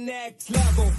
next level.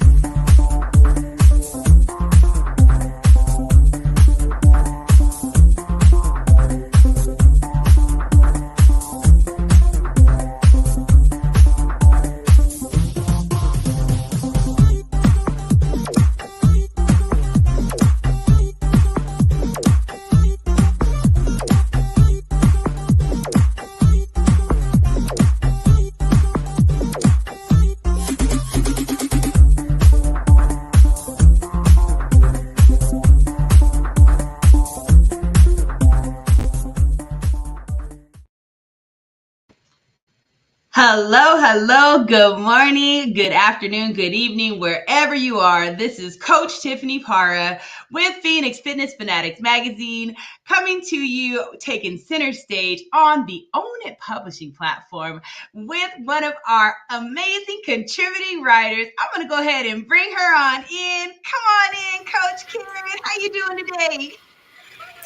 Hello, good morning, good afternoon, good evening, wherever you are. This is Coach Tiffany Parra with Phoenix Fitness Fanatics magazine, coming to you, taking center stage on the Own It publishing platform with one of our amazing contributing writers. I'm going to go ahead and bring her on in. Come on in, Coach Karen. How you doing today?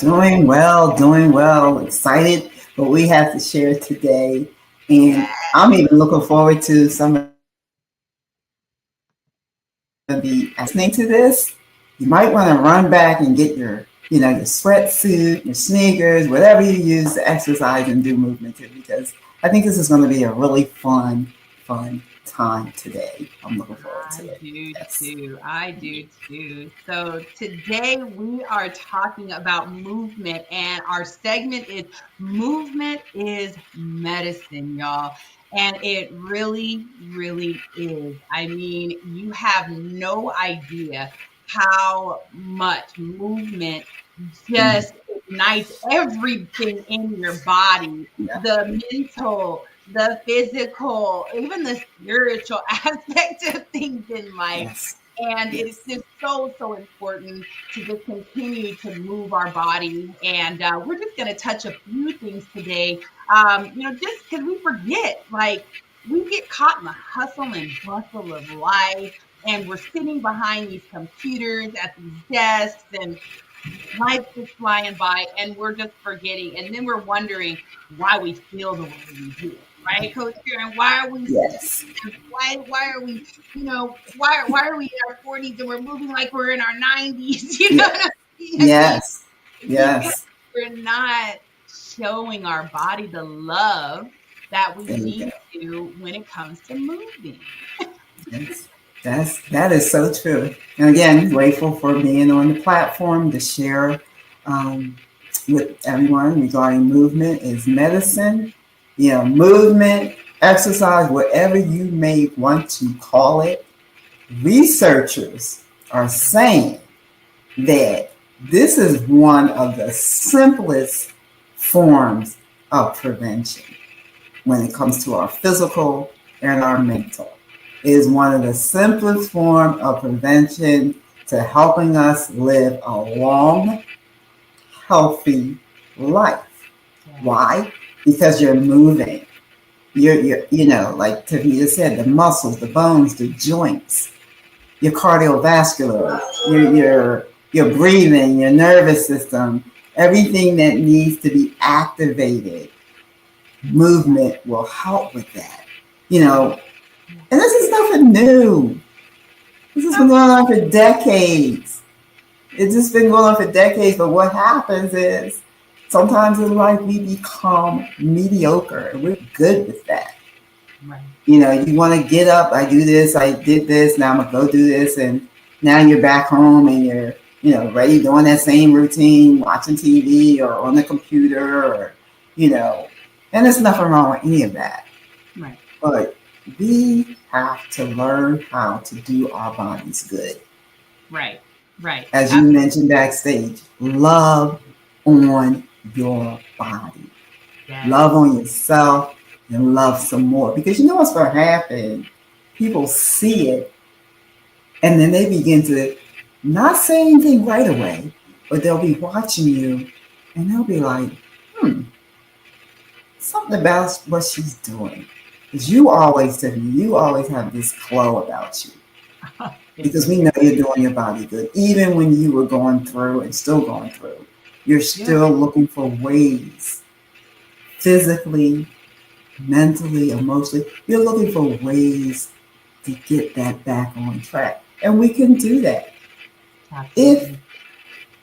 Doing well. Excited what we have to share today. And I'm even looking forward to some of the listening to this. You might want to run back and get your sweatsuit, your sneakers, whatever you use to exercise and do movement too, because I think this is going to be a really fun time today. I'm looking forward to it. I do too. So today we are talking about movement, and our segment is Movement is Medicine, y'all. And it really, really is. I mean, you have no idea how much movement just ignites everything in your body, the mental, the physical, even the spiritual aspect of things in life. And it's just so important to just continue to move our body. And we're just going to touch a few things today, just because we forget, like, we get caught in the hustle and bustle of life, and we're sitting behind these computers at these desks, and life's just flying by, and we're just forgetting. And then we're wondering why we feel the way we do. Right, Coach Karen? Why are we? Yes. Why are we? Why are we in our 40s and we're moving like we're in our 90s? You know what I mean? Yes. Because we're not showing our body the love that we need to when it comes to moving. That is so true. And again, grateful for being on the platform to share with everyone regarding movement is medicine. Movement, exercise, whatever you may want to call it. Researchers are saying that this is one of the simplest forms of prevention when it comes to our physical and our mental. It is one of the simplest forms of prevention to helping us live a long, healthy life. Why? Because you're moving. You're like Tiffany just said, the muscles, the bones, the joints, your cardiovascular, your breathing, your nervous system, everything that needs to be activated. Movement will help with that. And this is nothing new. This has been going on for decades. It's just been going on for decades, but what happens is sometimes in life we become mediocre, and we're good with that. Right. You want to get up, I do this, I did this, now I'm going to go do this, and now you're back home and you're, ready doing that same routine, watching TV or on the computer or, and there's nothing wrong with any of that. Right. But we have to learn how to do our bodies good. Right. As you mentioned backstage, love on your body. Yes. Love on yourself and love some more. Because you know what's going to happen? People see it and then they begin to not say anything right away, but they'll be watching you and they'll be like, something about what she's doing. Because you always have this glow about you. Because we know you're doing your body good. Even when you were going through and still going through, you're still looking for ways, physically, mentally, emotionally, you're looking for ways to get that back on track. And we can do that if Absolutely.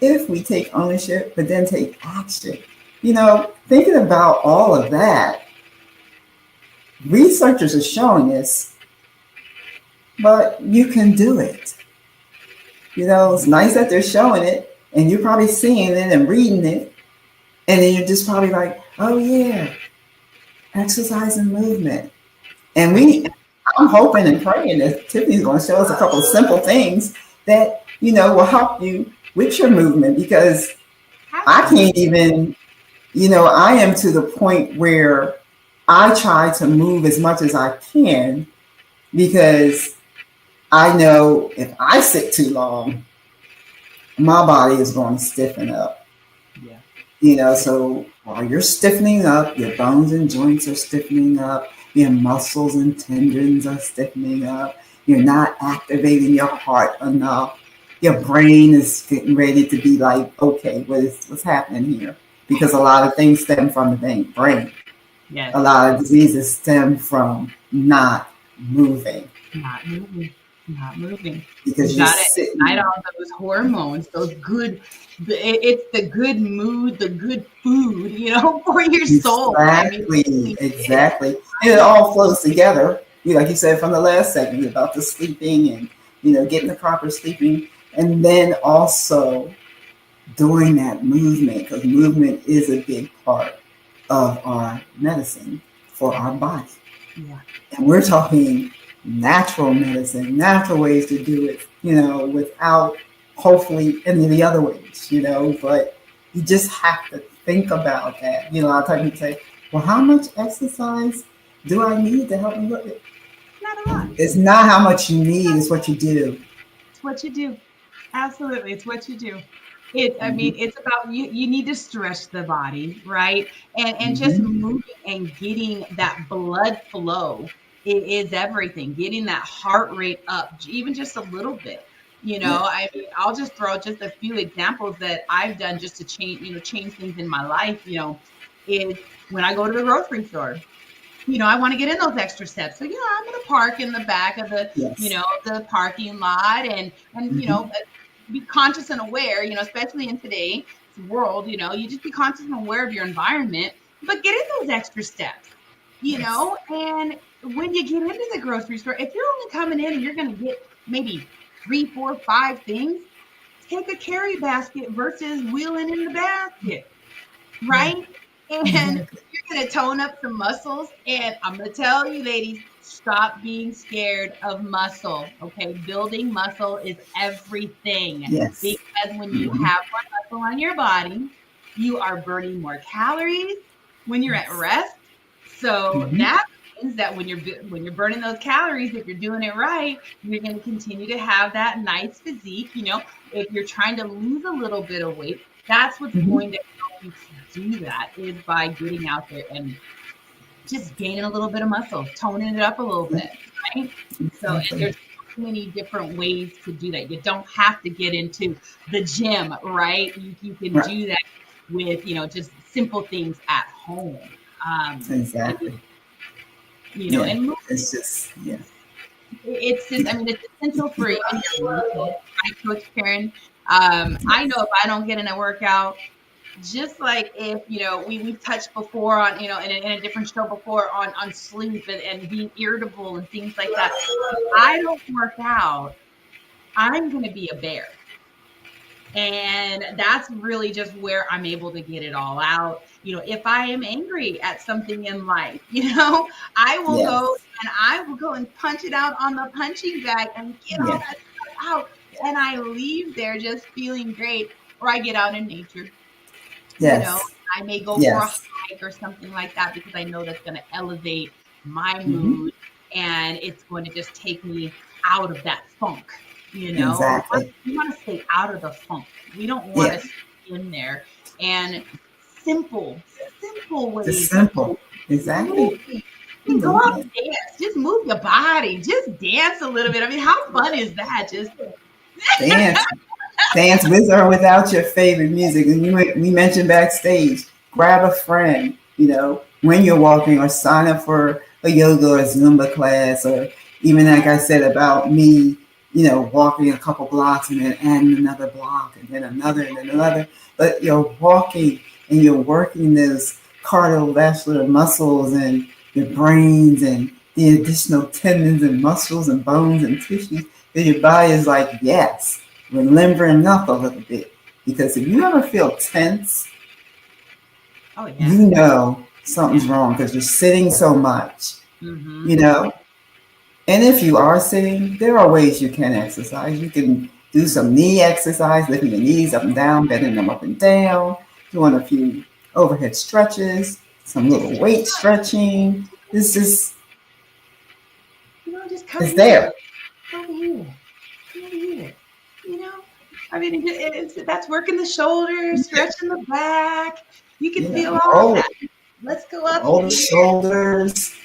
if we take ownership, but then take action. Thinking about all of that, researchers are showing us, but you can do it. It's nice that they're showing it, and you're probably seeing it and reading it, and then you're just probably like, oh yeah, exercise and movement. And I'm hoping and praying that Tiffany's going to show us a couple of simple things that, will help you with your movement, because I Absolutely. can't even, I am to the point where I try to move as much as I can, because I know if I sit too long, my body is going to stiffen up. Yeah. So while you're stiffening up, your bones and joints are stiffening up, your muscles and tendons are stiffening up, you're not activating your heart enough, your brain is getting ready to be like, okay, what's happening here? Because a lot of things stem from the brain. Yes. A lot of diseases stem from not moving. Not moving. Not moving. Because You you're got to ignite sitting. all those hormones, those good, it's the good mood, the good food, for your soul. I mean, it Exactly, really is, exactly. And it right? all flows together. Like you said from the last segment about the sleeping and getting the proper sleeping, and then also doing that movement, because movement is a big part of our medicine for our body. Yeah. And we're talking natural medicine, natural ways to do it, without hopefully any of the other ways, but you just have to think about that. A lot of times people say, well, how much exercise do I need to help me with it? Not a lot. It's not how much you need, it's what you do. It's what you do. Absolutely. It's what you do. I Mm-hmm. mean, it's about you need to stretch the body, right? And just Mm-hmm. moving and getting that blood flow is everything. Getting that heart rate up, even just a little bit. Yeah. I mean, I'll just throw just a few examples that I've done just to change things in my life, is when I go to the grocery store. I want to get in those extra steps. So, I'm going to park in the back of Yes. the parking lot and, Mm-hmm. be conscious and aware, especially in today's world, you just be conscious and aware of your environment, but get in those extra steps, Yes. and when you get into the grocery store, if you're only coming in and you're going to get maybe 3, 4, 5 things, take a carry basket versus wheeling in the basket, right? And Exactly. you're going to tone up some muscles. And I'm going to tell you, ladies, stop being scared of muscle. Okay. Building muscle is everything, Yes. because when you Mm-hmm. have more muscle on your body, you are burning more calories when you're at Yes. rest. So Mm-hmm. that means that when you're burning those calories, if you're doing it right, you're going to continue to have that nice physique. If you're trying to lose a little bit of weight, that's what's Mm-hmm. going to help you to do that, is by getting out there and just gaining a little bit of muscle, toning it up a little Yeah. bit, right? So, and Exactly. there's so many different ways to do that. You don't have to get into the gym, right? You can Right. do that with, just simple things at home. And, Exactly. Yeah. and It's just, yeah. it's just, I mean, it's essential for even your movement, right, Coach Karen? I know Yes. if I don't get in a workout, just like if we've touched before on in a different show before on sleep and being irritable and things like that. If I don't work out, I'm going to be a bear. And that's really just where I'm able to get it all out. If I am angry at something in life, I will go Yes. and I will go and punch it out on the punching bag and get all Yeah. that stuff out. And I leave there just feeling great. Or I get out in nature, you know, Yes. I may go for a Yes. hike or something like that, because I know that's going to elevate my Mm-hmm. mood, and it's going to just take me out of that funk. Exactly. We want to stay out of the funk. We don't want Yeah. to stay in there. And simple, simple Just ways of simple. moving. Exactly. I mean, go out Movement. and dance. Just move your body. Just dance a little bit. I mean, how fun is that? Just Dance. Dance with or without your favorite music. And we mentioned backstage, grab a friend, when you're walking, or sign up for a yoga or Zumba class, or, Even like I said about me, walking a couple blocks and then adding another block and then another and then another. But you're walking and you're working those cardiovascular muscles and your brains and the additional tendons and muscles and bones and tissues. That your body is like, yes, we're limbering up a little bit. Because if you ever feel tense, Oh yeah. you know something's wrong because you're sitting so much, Mm-hmm. you know. And if you are sitting, there are ways you can exercise. You can do some knee exercise, lifting your knees up and down, bending them up and down, doing a few overhead stretches, some little weight stretching. This is, Just come it's here, there. over here, come over here. You know, I mean, that's working the shoulders, stretching the back. You can feel all of Roll, that. Let's go up roll the here. shoulders,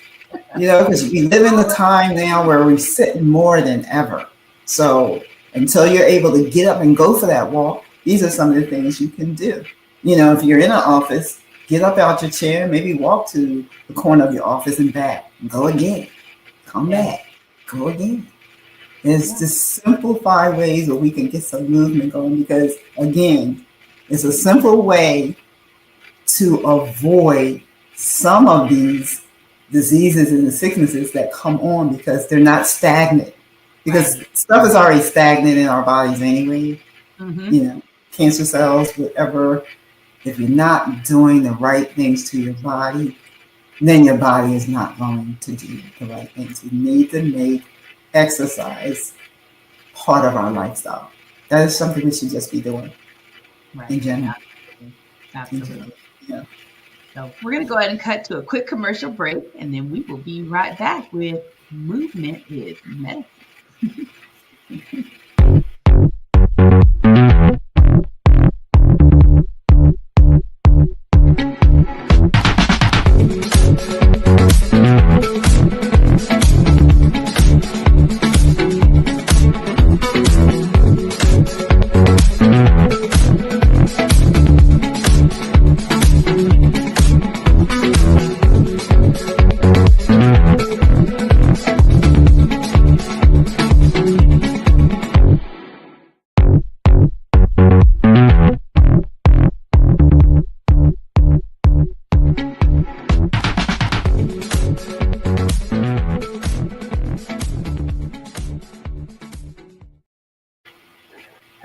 because we live in the time now where we sit more than ever. So until you're able to get up and go for that walk, these are some of the things you can do. If you're in an office, get up out your chair, maybe walk to the corner of your office and back. Go again. Come back. Go again. There's just simplified ways where we can get some movement going because, again, it's a simple way to avoid some of these diseases and the sicknesses that come on because they're not stagnant. Because stuff is already stagnant in our bodies anyway. Mm-hmm. Cancer cells, whatever. If you're not doing the right things to your body, then your body is not going to do the right things. We need to make exercise part of our lifestyle. That is something we should just be doing in general. Absolutely. Yeah. So we're going to go ahead and cut to a quick commercial break, and then we will be right back with Movement is Medicine.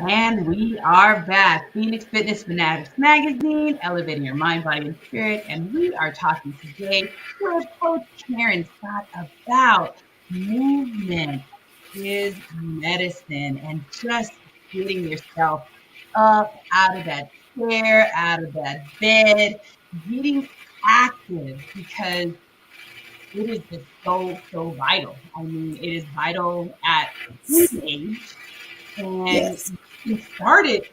And we are back. Phoenix Fitness Fanatics Magazine, elevating your mind, body, and spirit. And we are talking today with Coach Karen Scott about movement is medicine and just getting yourself up out of that chair, out of that bed, getting active because it is just so vital. I mean, it is vital at any age. And you started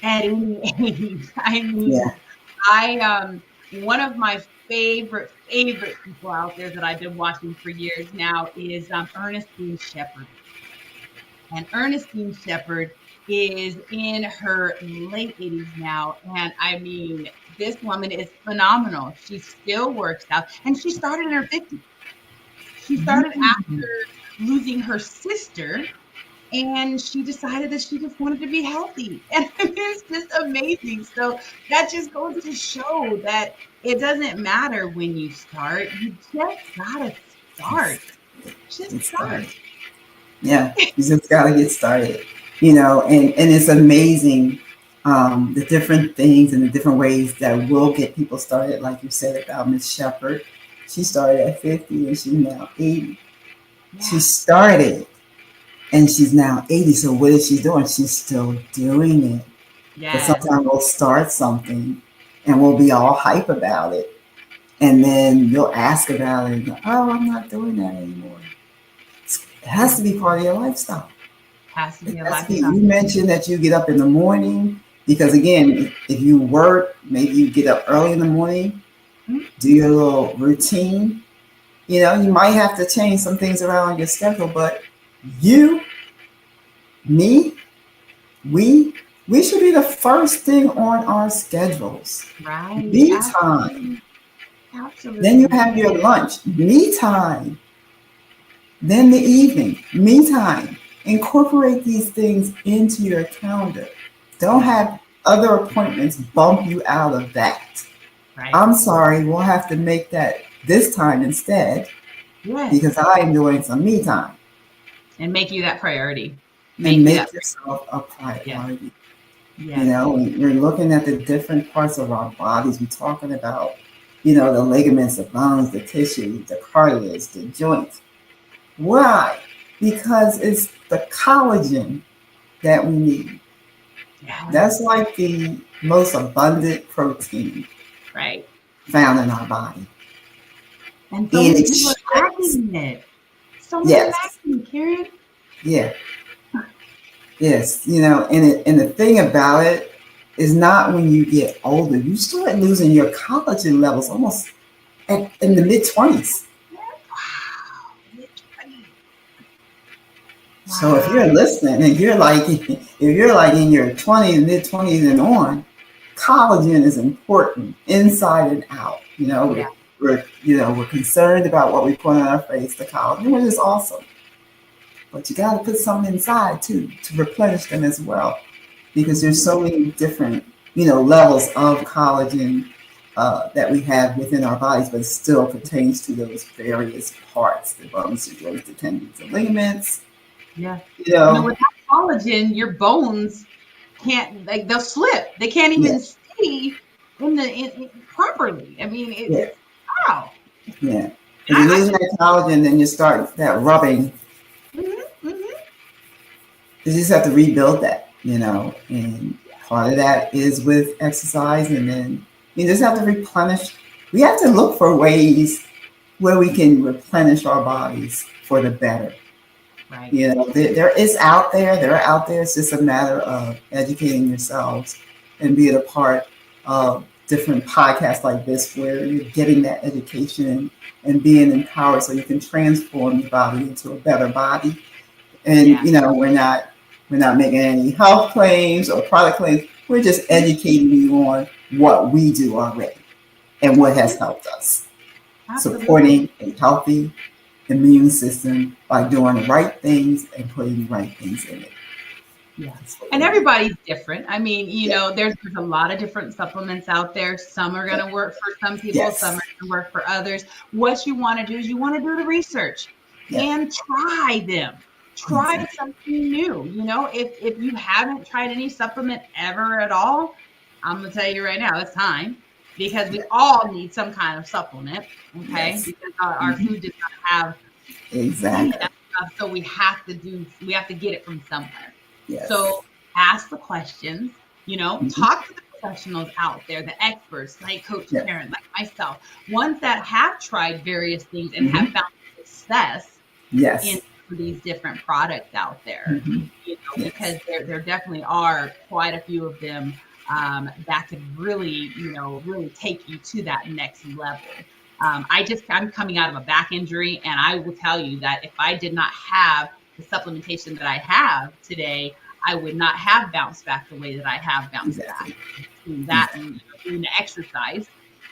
at any age. I mean, one of my favorite people out there that I've been watching for years now is Ernestine Shepherd. And Ernestine Shepherd is in her late 80s now. And I mean, this woman is phenomenal. She still works out. And she started in her 50s. She started after losing her sister. And she decided that she just wanted to be healthy. And it's just amazing. So that just goes to show that it doesn't matter when you start. You just gotta start. Just start. Yeah, you just gotta get started. And it's amazing the different things and the different ways that will get people started. Like you said about Miss Shepherd. She started at 50 and she's now 80. Yeah. She started and she's now 80. So what is she doing? She's still doing it. Yeah. But sometimes we'll start something and we'll be all hype about it. And then you'll ask about it and go, oh, I'm not doing that anymore. It has to be part of your lifestyle. Has to be a lifestyle. You mentioned that you get up in the morning because, again, if you work, maybe you get up early in the morning, do your little routine. You might have to change some things around your schedule, but me, we should be the first thing on our schedules. Right. Me time. Absolutely. Then you have your lunch. Me time. Then the evening, me time. Incorporate these things into your calendar. Don't Yeah. have other appointments bump you out of that. Right. I'm sorry, we'll have to make that this time instead because Yes. I'm doing some me time. And make you that priority. And Make you that. make yourself a Yes. priority. You Yes. know, we're looking at the different parts of our bodies. We're talking about, you know, the ligaments, the bones, the tissue, the cartilage, the joints. Why? Because it's the collagen that we need. That's Yes. like the most abundant protein Right. found in our body. And so In many people are extremes. lacking it. So many Yes. lacking, Karen. Yeah. Yes. You know, and the thing about it is not when you get older, you start losing your collagen levels almost in the mid 20s. Wow. Literally. So if Wow. you're listening and you're like, if you're like in your 20s, mid 20s and on, collagen is important inside and out. You know, Yeah. we're concerned about what we put on our face, the collagen, which is awesome. But you got to put something inside too to replenish them as well, because there's Mm-hmm. so many different, you know, levels of collagen that we have within our bodies, but it still pertains to those various parts, the bones, the joints, the tendons, the ligaments. Yeah. You You know, know, without collagen, your bones can't, like, they'll slip. They can't yeah, even stay properly. I mean, yeah. it's wow. Yeah. If you're I losing that collagen, then you start that rubbing. mm-hmm. You just have to rebuild that, you know. And part of that is with exercise. And then you just have to replenish. We have to look for ways where we can replenish our bodies for the better. Right. You know, there is out there, they're out there. It's just a matter of educating yourselves and being a part of different podcasts like this where you're getting that education and being empowered so you can transform your body into a better body. And Yeah. you know, we're not making any health claims or product claims. We're just educating you on what we do already and what has Absolutely. helped us. Absolutely. Supporting a healthy immune system by doing the right things and putting the right things in it. Yeah. That's what And we're doing. everybody's different. I mean, Yeah. there's a lot of different supplements out there. Some are going Yeah. to work for some people, some Yes. are going to work for others. What you want to do is you want to do the research Yeah. and try them. Try Exactly. something new. If you haven't tried any supplement ever at all, I'm going to tell you right now, it's time because we Yeah. all need some kind of supplement, okay? Yes. Because our Hmm. food does not have any of Exactly. that stuff, so we have to get it from somewhere. Yes. So ask the questions, Hmm. talk to the professionals out there, the experts like Coach Yeah. Karen, like myself, ones that have tried various things and have Hmm. found success in Yes. some of these different products out there. Hmm. Because Yes. there definitely are quite a few of them that could really take you to that next level. I'm coming out of a back injury, and I will tell you that if I did not have the supplementation that I have today, I would not have bounced back the way that I have bounced back. Exactly. Between that Exactly. and doing the exercise,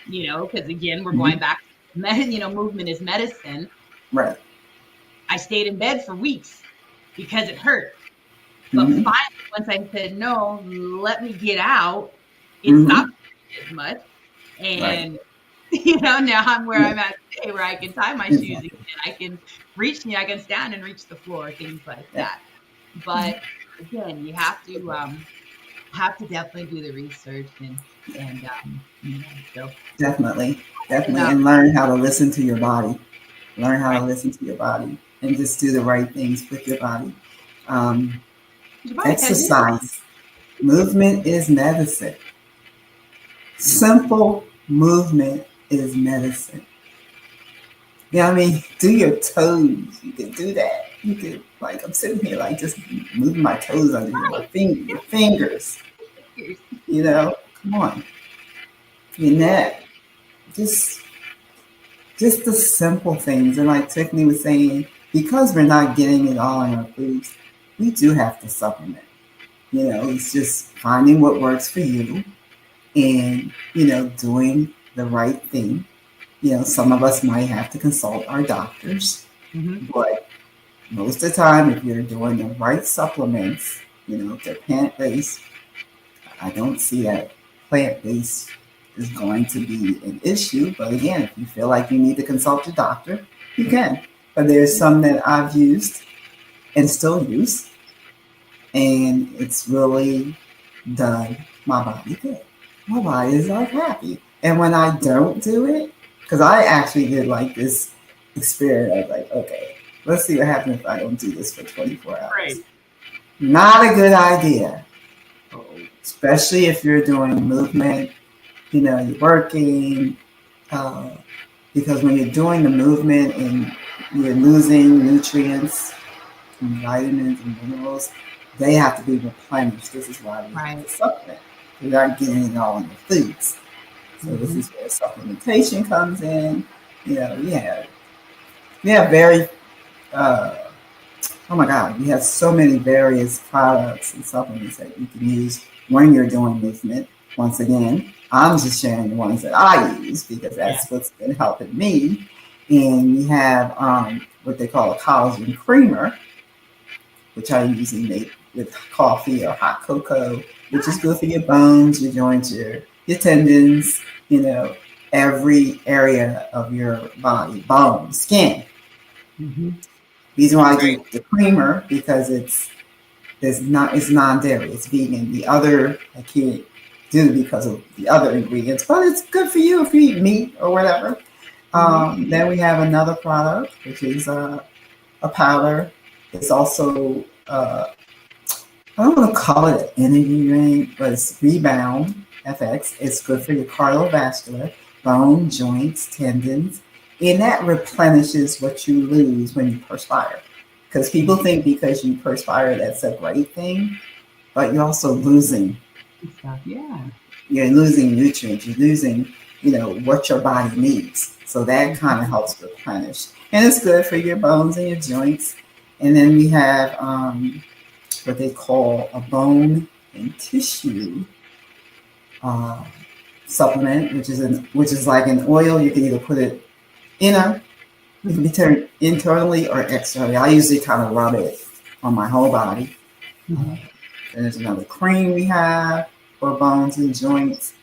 because again, we're going Hmm. back to movement is medicine. Right. I stayed in bed for weeks because it hurt. But Hmm. finally, once I said, no, let me get out, it Hmm. stopped hurting as much. Right. And, now I'm where Yeah. I'm at today, where I can tie my shoes again. Exactly. I can I can stand and reach the floor, things like Yeah. that. But again, you have to definitely do the research so Definitely. and Definitely. And learn how to listen to your body. Learn how to right. listen to your body and just do the right things with your body. Um, Your body has energy. Exercise. Movement is medicine. Simple movement is medicine. Yeah, I mean, do your toes. You can do that. You could, like, I'm sitting here, like, just moving my toes under here, Right. your fingers, Yes. you know, come on, your Yes. neck, just, just the simple things. And like Tiffany was saying, because we're not getting it all in our foods, we do have to supplement. You know, it's just finding what works for you and, you know, doing the right thing. You know, some of us might have to consult our doctors, Hmm. but most of the time, if you're doing the right supplements, if they're plant-based, I don't see that plant-based is going to be an issue. But again, if you feel like you need to consult your doctor, you can. But there's some that I've used and still use, and it's really done my body good. My body is like happy. And when I don't do it, because I actually did like this experiment, I was like, okay, let's see what happens if I don't do this for 24 hours. Right. Not a good idea, Oh. especially if you're doing movement, you're working, because when you're doing the movement and you're losing nutrients and vitamins and minerals, they have to be replenished. This is why we have to supplement. You're not getting it all in the foods. So this is where supplementation comes in. We have very, oh my God, we have so many various products and supplements that you can use when you're doing movement. Once again, I'm just sharing the ones that I use because that's what's been helping me. And we have what they call a collagen creamer, which I usually make with coffee or hot cocoa, which is good for your bones, your joints, your tendons, every area of your body, bone, skin. Mm-hmm. Reason why I do the creamer because it's non-dairy, it's vegan. The other I can't do because of the other ingredients, but it's good for you if you eat meat or whatever. Then we have another product, which is a powder. It's also I don't want to call it an energy drink, but it's Rebound FX. It's good for your cardiovascular, bone, joints, tendons, and that replenishes what you lose when you perspire. Because people think because you perspire, that's a great thing, but you're also losing. Yeah. You're losing nutrients. You're losing, what your body needs. So that kind of helps replenish. And it's good for your bones and your joints. And then we have what they call a bone and tissue supplement, which is like an oil. You can either put it it can be turned internally or externally. I usually kind of rub it on my whole body. And there's another cream we have for bones and joints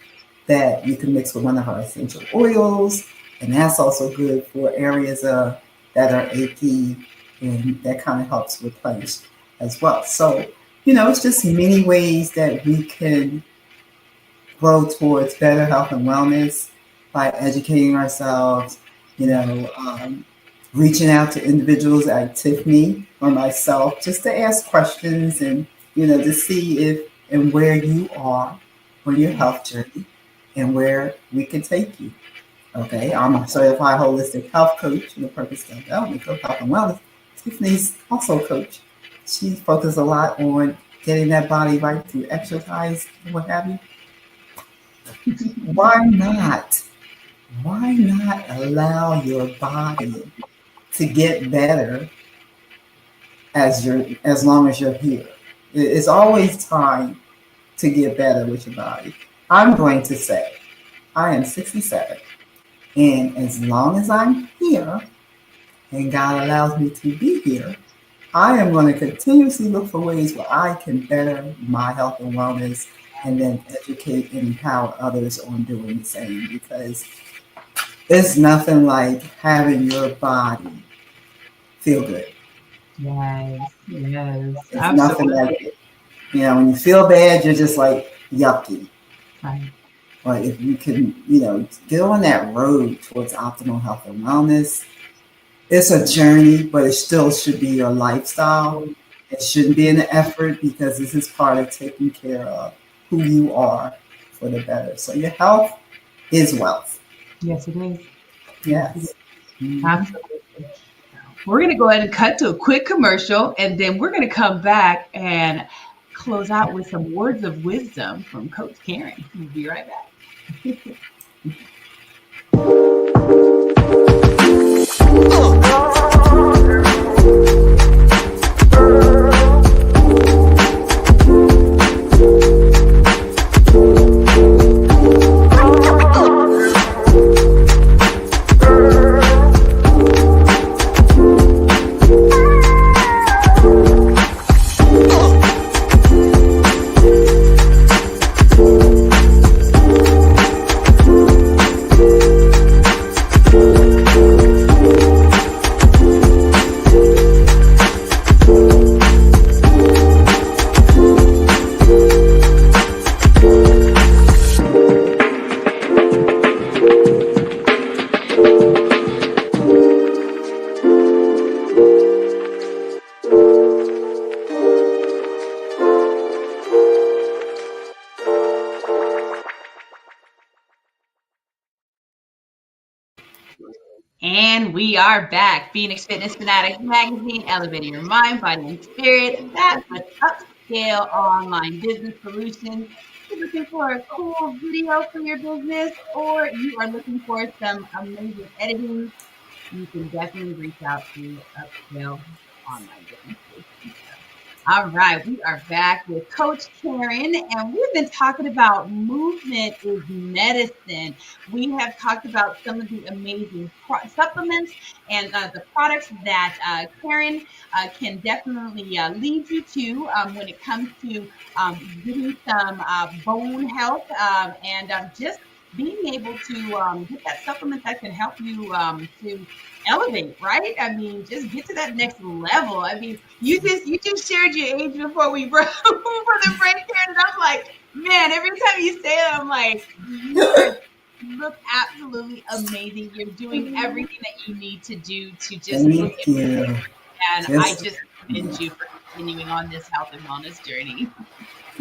that you can mix with one of our essential oils, and that's also good for areas that are achy, and that kind of helps replenish as well. So, it's just many ways that we can grow towards better health and wellness by educating ourselves, reaching out to individuals like Tiffany or myself just to ask questions and, to see if and where you are on your health journey and where we can take you. Okay, I'm a certified holistic health coach and a purpose development coach, health and wellness. Tiffany's also a coach. She focuses a lot on getting that body right through exercise and what have you. Why not? Why not allow your body to get better as long as you're here? It's always time to get better with your body. I'm going to say, I am 67, and as long as I'm here, and God allows me to be here, I am going to continuously look for ways where I can better my health and wellness, and then educate and empower others on doing the same, because it's nothing like having your body feel good. Yes. It's nothing like it. When you feel bad, you're just like yucky. Right. But if you can, get on that road towards optimal health and wellness, it's a journey, but it still should be your lifestyle. It shouldn't be an effort, because this is part of taking care of who you are for the better. So your health is wealth. Yes, it is. Yes. Absolutely. We're going to go ahead and cut to a quick commercial, and then we're going to come back and close out with some words of wisdom from Coach Karen. We'll be right back. And we are back. Phoenix Fitness Fanatics Magazine, elevating your mind, body, and spirit. That's with upscale online business solutions. You're looking for a cool video for your business, or you are looking for some amazing editing, you can definitely reach out to upscale online business solutions. All right, we are back with Coach Karen, and we've been talking about movement is medicine. We have talked about some of the amazing supplements and the products that Karen can definitely lead you to when it comes to getting some bone health and just being able to get that supplement that can help you to elevate, right? I mean, just get to that next level. I mean, you just shared your age before we broke before the break here, and I'm like, man, every time you say it, I'm like, you look absolutely amazing. You're doing everything that you need to do to just look Thank you. and I Just, just commend yeah. you for continuing on this health and wellness journey.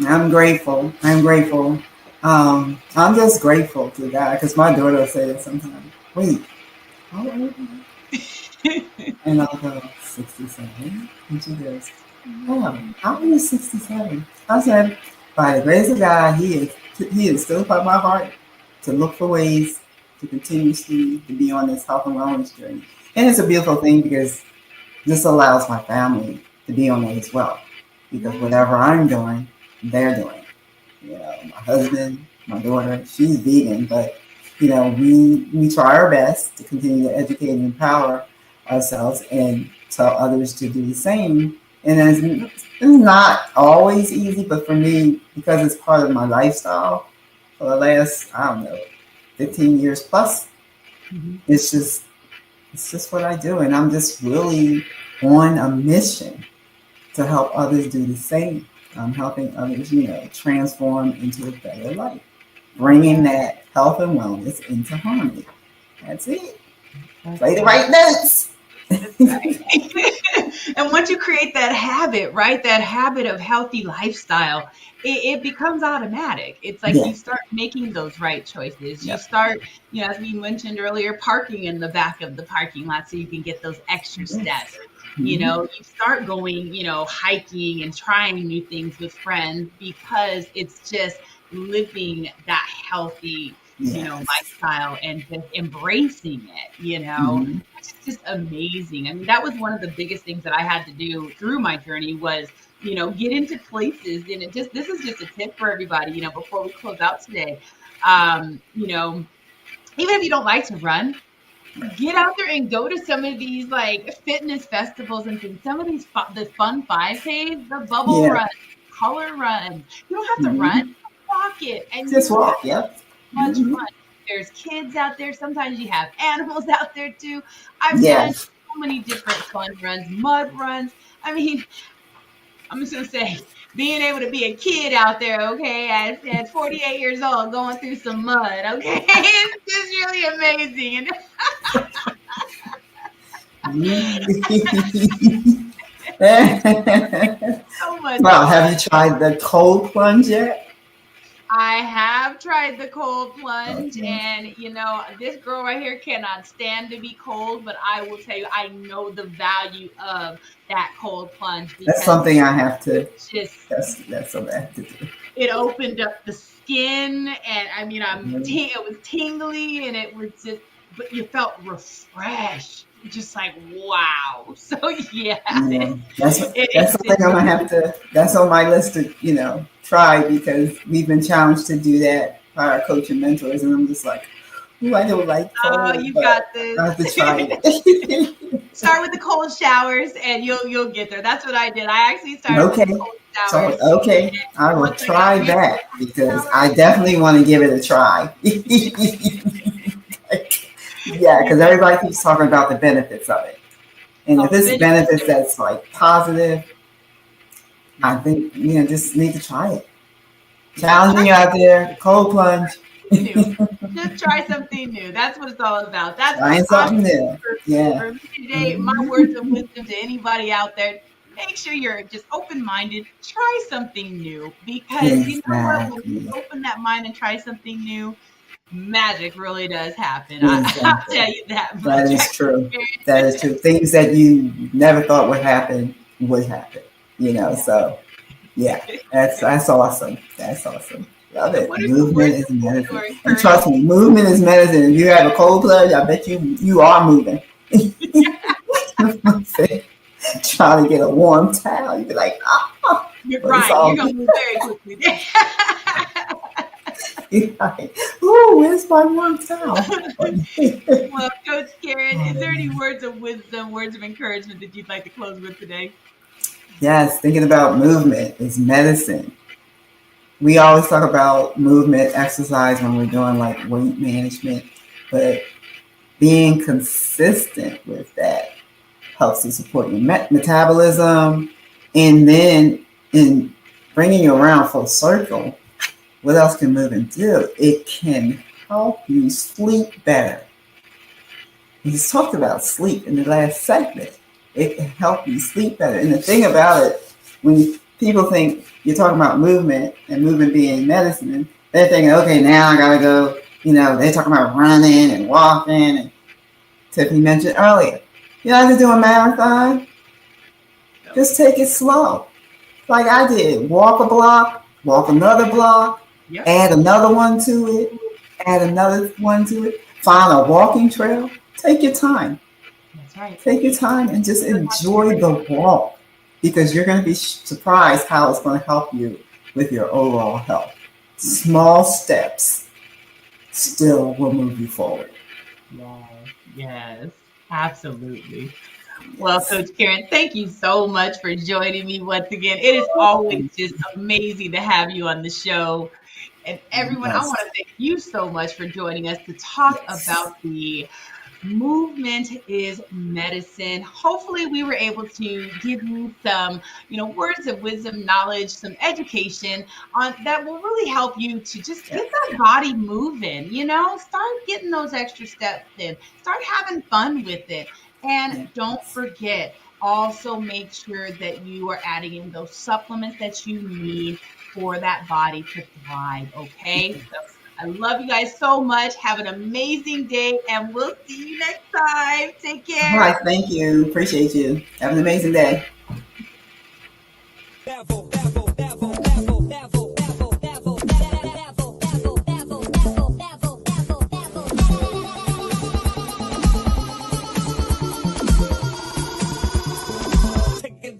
I'm grateful. I'm grateful. I'm just grateful to God because my daughter will say it sometimes. Wait, how old are you? And I'll go, 67. And she goes, oh, how are you 67? I said, by the grace of God, he is still part of my heart to look for ways to continuously to be on this health and wellness journey. And it's a beautiful thing because this allows my family to be on it as well. Because whatever I'm doing, they're doing. You know, my husband, my daughter, she's vegan, but you know, we try our best to continue to educate and empower ourselves and tell others to do the same. And it's not always easy, but for me, because it's part of my lifestyle for the last, I don't know, 15 years plus, it's just what I do. And I'm just really on a mission to help others do the same. I'm helping others, you know, transform into a better life, bringing that health and wellness into harmony. That's it. Play the right notes. And once you create that habit, right, that habit of healthy lifestyle, it becomes automatic. It's like Yeah. you start making those right choices. You Yep. start, as we mentioned earlier, parking in the back of the parking lot so you can get those extra steps. You start going, hiking and trying new things with friends because it's just living that healthy, Yes. lifestyle and just embracing it. Mm-hmm. It's just amazing. I mean, that was one of the biggest things that I had to do through my journey was, get into places. And this is just a tip for everybody, before we close out today. Even if you don't like to run, get out there and go to some of these like fitness festivals and things. Some of these the fun 5Ks, the bubble Yeah. runs, color runs. You don't have to run, Mm-hmm. walk it, and Just you will have walk. Yep. much Mm-hmm. fun. There's kids out there. Sometimes you have animals out there too. I've done Yes. so many different fun runs, mud runs. I mean, I'm just gonna say, being able to be a kid out there, okay, at 48 years old, going through some mud, okay, it's just really amazing. And so much Well, fun. have you tried the cold plunge yet? I have tried the cold plunge, Okay. and this girl right here cannot stand to be cold, but I will tell you, I know the value of that cold plunge That's because something I have to. just That's something I have to do. it opened up the skin, and I mean, Mhm. it was tingly, and it was just, but you felt refreshed, just like wow. So yeah, Yeah, that's it's something I'm gonna have to. That's on my list to try because we've been challenged to do that by our coach and mentors, and I'm just like, ooh, I don't like oh, cold, you got but this. I have to try it. Start with the cold showers, and you'll get there. That's what I did. I actually started with the Okay, cold so showers. okay, I will Once I got try used to that the because cold I definitely want to give it a try. Yeah, showers, because everybody keeps talking about the benefits of it, and if oh, the it's benefits benefits that's like positive, I are. think just need to try it. Yeah, try Challenging you out there, cold plunge. something new. Just try something new. That's what it's all about. That's Trying something honestly new. Yeah. for me today. My words of wisdom to anybody out there: make sure you're just open-minded. Try something new because you know what? When you Exactly. open that mind and try something new, magic really does happen. I'll Exactly. tell you that That much. is true. That is true. Things that you never thought would happen would happen. Yeah. So yeah, that's awesome. That's awesome. Love So, it. what are some Movement words is of wisdom medicine. or And trust encouragement? me, movement is medicine. If you have a cold blood, I bet you are moving. Trying to get a warm towel, you'd be like, ah, You're but it's right. You're all gonna good. move very quickly. You're like, ooh, where's my warm towel? Well, Coach Karen, is there any Um, words of wisdom, words of encouragement that you'd like to close with today? yes, thinking about movement is medicine. We always talk about movement, exercise when we're doing like weight management, but being consistent with that helps to support your metabolism. And then in bringing you around full circle, what else can movement do? It can help you sleep better. We just talked about sleep in the last segment. It can help you sleep better. And the thing about it, when people think you're talking about movement and movement being medicine, they're thinking, okay, now I gotta go, they're talking about running and walking. And Tiffany mentioned earlier, you don't have to do a marathon. So, Just take it slow. Like I did. Walk a block, walk another block, yep, add another one to it, add another one to it. Find a walking trail. Take your time. that's right. Take your time and just enjoy the walk because you're going to be surprised how it's going to help you with your overall health. Small steps still will move you forward. Yes, yes, absolutely. Well, Coach Karen, thank you so much for joining me once again. It is always just amazing to have you on the show. And everyone, I want Yes. to thank you so much for joining us to talk Yes. about the movement is medicine. Hopefully we were able to give you some, words of wisdom, knowledge, some education on that will really help you to just get Yes. that body moving, start getting those extra steps in, start having fun with it. And don't Yes. forget, also make sure that you are adding in those supplements that you need for that body to thrive. Okay. So I love you guys so much. Have an amazing day, and we'll see you next time. Take All care. right. Thank you. Appreciate you. Have an amazing day.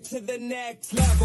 To the next level.